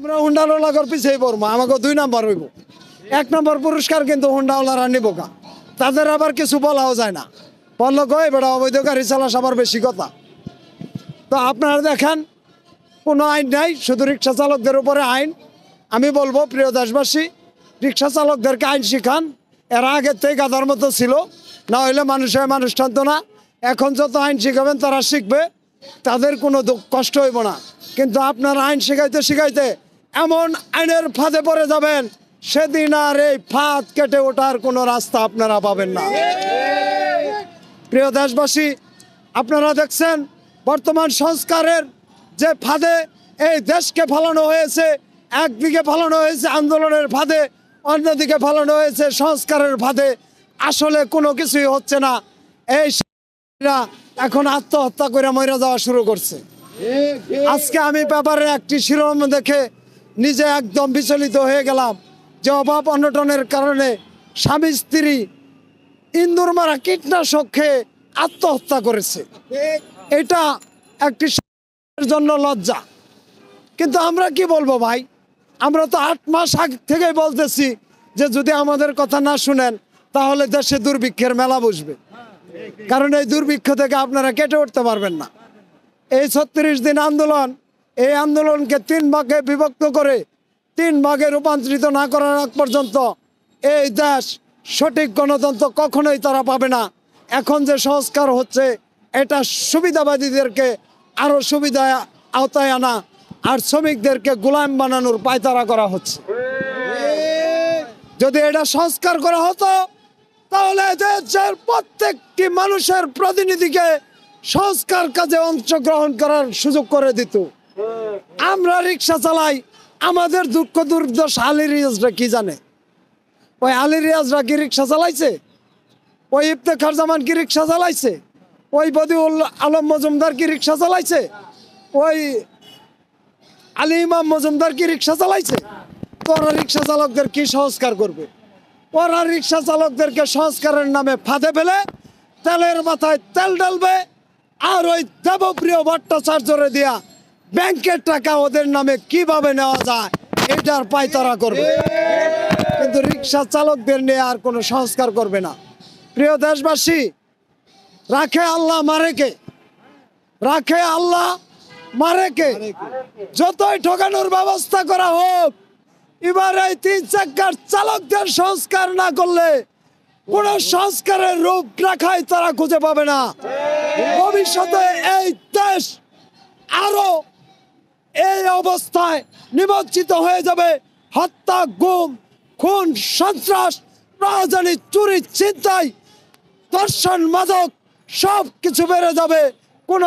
আমরা হুন্ডাওয়ালার পিছিয়ে পড়বো, আমাকে 2 নাম্বার হইব। 1 নম্বর পুরস্কার কিন্তু হুন্ডাওয়ালারা নিব কা, তাদের আবার কিছু বলাও যায় না, বললো কয় বেড়া অবৈধ গাড়ি চালাস আবার বেশি কথা। তো আপনারা দেখেন কোনো আইন নাই, শুধু রিক্সা চালকদের উপরে আইন। আমি বলবো প্রিয় দেশবাসী, রিক্সা চালকদেরকে আইন শিখান। এরা আগের থেকে গাধার মতো ছিল, না হইলে মানুষ টানতো না। এখন যত আইন শিখাবেন তারা শিখবে, তাদের কোনো কষ্ট হইব না। কিন্তু আপনার আইন শিখাইতে শিখাইতে এমন আইনের ফাঁদে পড়ে যাবেন, সেদিন আর এই ফাঁদ কেটে ওঠার কোনো রাস্তা আপনারা পাবেন না। প্রিয় দেশবাসী, আপনারা দেখছেন বর্তমান সংস্কারের যে ফাঁদে এই দেশকে ফালানো হয়েছে, একদিকে ফালানো হয়েছে আন্দোলনের ফাঁদে, অন্যদিকে ফালানো হয়েছে সংস্কারের ফাঁদে। আসলে কোনো কিছুই হচ্ছে না। এই এখন আত্মহত্যা করে মরে যাওয়া শুরু করছে। আজকে আমি পেপারে একটি শিরোনাম দেখে নিজে একদম বিচলিত হয়ে গেলাম যে অভাব অনটনের কারণে স্বামী স্ত্রী ইন্দুর মারা কীটনাশক খেয়ে আত্মহত্যা করেছে। এটা একটি জন্য লজ্জা। কিন্তু আমরা কি বলবো ভাই, আমরা তো 8 মাস আগে থেকেই বলতেছি যে যদি আমাদের কথা না শুনেন তাহলে দেশে দুর্ভিক্ষের মেলা বসবে, কারণ এই দুর্ভিক্ষ থেকে আপনারা কেটে উঠতে পারবেন না। এই 36 দিন আন্দোলন, এই আন্দোলনকে 3 ভাগে বিভক্ত করে 3 ভাগে রূপান্তরিত না করার আগ পর্যন্ত এই দেশ সঠিক গণতন্ত্র কখনোই তারা পাবে না। এখন যে সংস্কার হচ্ছে এটা সুবিধাবাদীদেরকে আরো সুবিধা আওতায় আনা আর শ্রমিকদেরকে গোলাম বানানোর পায়তারা করা হচ্ছে। যদি এটা সংস্কার করা হতো তাহলে দেশের প্রত্যেকটি মানুষের প্রতিনিধিকে সংস্কার কাজে অংশগ্রহণ করার সুযোগ করে দিত। আমরা রিক্সা চালাই, আমাদের দুঃখ দুর্দশ আলী রিয়াজরা কি জানে? ওই আলী রিয়াজরা কি রিক্সা চালাইছে? ওই ইফতেখার জামান কি রিক্সা চালাইছে? ওই বদিউল আলম মজুমদার কি রিক্সা চালাইছে? ওই আলী ইমাম মজুমদার কি রিক্সা চালাইছে? তো ওরা রিক্সা চালকদের কি সংস্কার করবে? ওরা রিক্সা চালকদেরকে সংস্কারের নামে ফাঁদে ফেলে তেলের মাথায় তেল ঢালবে, আর ওই দেবপ্রিয় ভট্টাচার্যরে দিয়া ব্যাংকের টাকা ওদের নামে কিভাবে নেওয়া যায় এটার পায়তারা করবে। কিন্তু রিক্সা চালকদের নিয়ে আর কোনো সংস্কার করবে না। প্রিয় দেশবাসী, রাখে আল্লাহ মারে কে, রাখে আল্লাহ মারে কে। যতই ঠকানোর ব্যবস্থা করা হোক, এবার এই 3 চাকার চালকদের সংস্কার না করলে কোন সংস্কারের রূপ রাখাই তারা খুঁজে পাবে না। ভবিষ্যতে এই দেশ আরো এই অবস্থায় নিমজ্জিত হয়ে যাবে। হত্যা, গুম, খুন, সন্ত্রাস, রাজধানী, চুরি, ছিনতাই, ধর্ষণ, মাদক সব কিছু বেড়ে যাবে। কোন